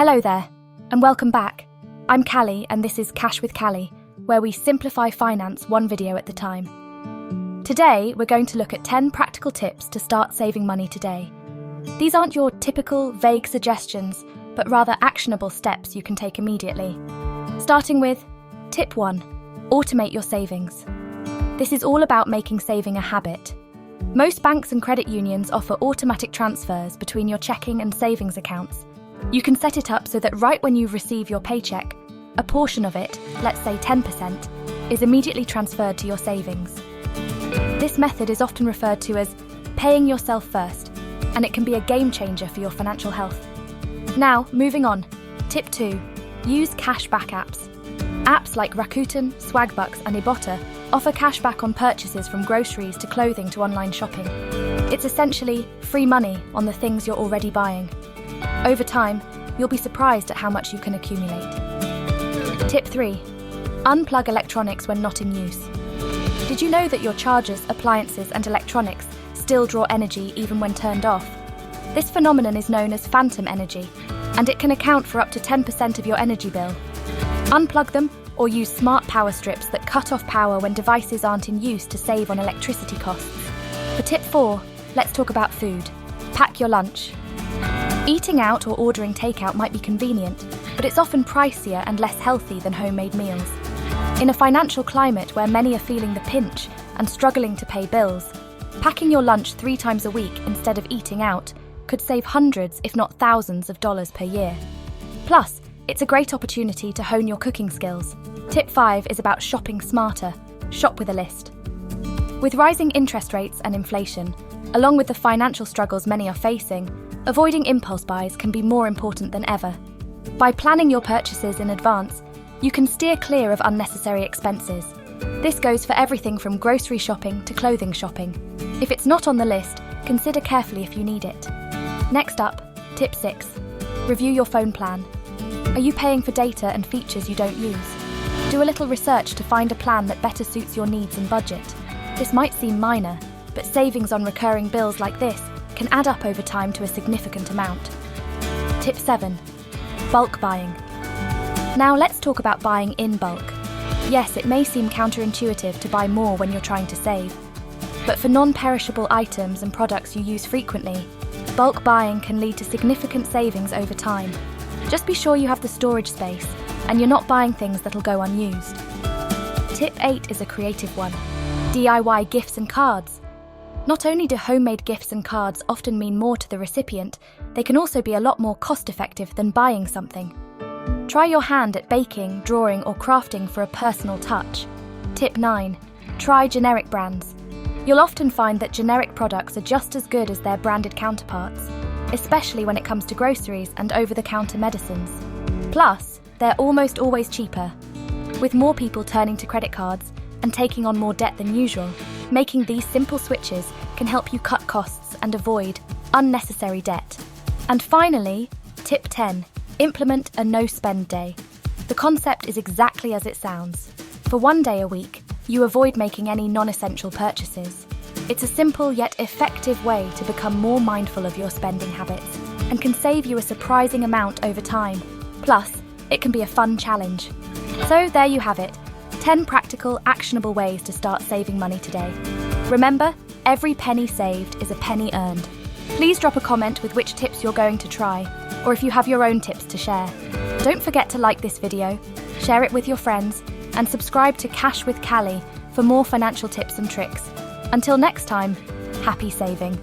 Hello there, and welcome back. I'm Callie, and this is Cash with Callie, where we simplify finance one video at a time. Today, we're going to look at 10 practical tips to start saving money today. These aren't your typical vague suggestions, but rather actionable steps you can take immediately. Starting with Tip 1, automate your savings. This is all about making saving a habit. Most banks and credit unions offer automatic transfers between your checking and savings accounts. You can set it up so that right when you receive your paycheck, a portion of it, let's say 10%, is immediately transferred to your savings. This method is often referred to as paying yourself first, and it can be a game changer for your financial health. Now, moving on. Tip 2, use cashback apps. Apps like Rakuten, Swagbucks and Ibotta offer cashback on purchases from groceries to clothing to online shopping. It's essentially free money on the things you're already buying. Over time, you'll be surprised at how much you can accumulate. Tip 3, unplug electronics when not in use. Did you know that your chargers, appliances and electronics still draw energy even when turned off? This phenomenon is known as phantom energy, and it can account for up to 10% of your energy bill. Unplug them or use smart power strips that cut off power when devices aren't in use to save on electricity costs. For tip 4, let's talk about food. Pack your lunch. Eating out or ordering takeout might be convenient, but it's often pricier and less healthy than homemade meals. In a financial climate where many are feeling the pinch and struggling to pay bills, packing your lunch 3 times a week instead of eating out could save hundreds, if not thousands of dollars per year. Plus, it's a great opportunity to hone your cooking skills. Tip 5 is about shopping smarter. Shop with a list. With rising interest rates and inflation, along with the financial struggles many are facing, avoiding impulse buys can be more important than ever. By planning your purchases in advance, you can steer clear of unnecessary expenses. This goes for everything from grocery shopping to clothing shopping. If it's not on the list, consider carefully if you need it. Next up, tip 6, review your phone plan. Are you paying for data and features you don't use? Do a little research to find a plan that better suits your needs and budget. This might seem minor, but savings on recurring bills like this can add up over time to a significant amount. Tip 7, bulk buying. Now let's talk about buying in bulk. Yes, it may seem counterintuitive to buy more when you're trying to save, but for non-perishable items and products you use frequently, bulk buying can lead to significant savings over time. Just be sure you have the storage space and you're not buying things that'll go unused. Tip 8 is a creative one. DIY gifts and cards. Not only do homemade gifts and cards often mean more to the recipient, they can also be a lot more cost-effective than buying something. Try your hand at baking, drawing or crafting for a personal touch. Tip 9, try generic brands. You'll often find that generic products are just as good as their branded counterparts, especially when it comes to groceries and over-the-counter medicines. Plus, they're almost always cheaper. With more people turning to credit cards and taking on more debt than usual, making these simple switches can help you cut costs and avoid unnecessary debt. And finally, tip 10, implement a no-spend day. The concept is exactly as it sounds. For 1 day a week, you avoid making any non-essential purchases. It's a simple yet effective way to become more mindful of your spending habits and can save you a surprising amount over time. Plus, it can be a fun challenge. So there you have it, 10 practical, actionable ways to start saving money today. Remember, every penny saved is a penny earned. Please drop a comment with which tips you're going to try, or if you have your own tips to share. Don't forget to like this video, share it with your friends, and subscribe to Cash with Callie for more financial tips and tricks. Until next time, happy saving.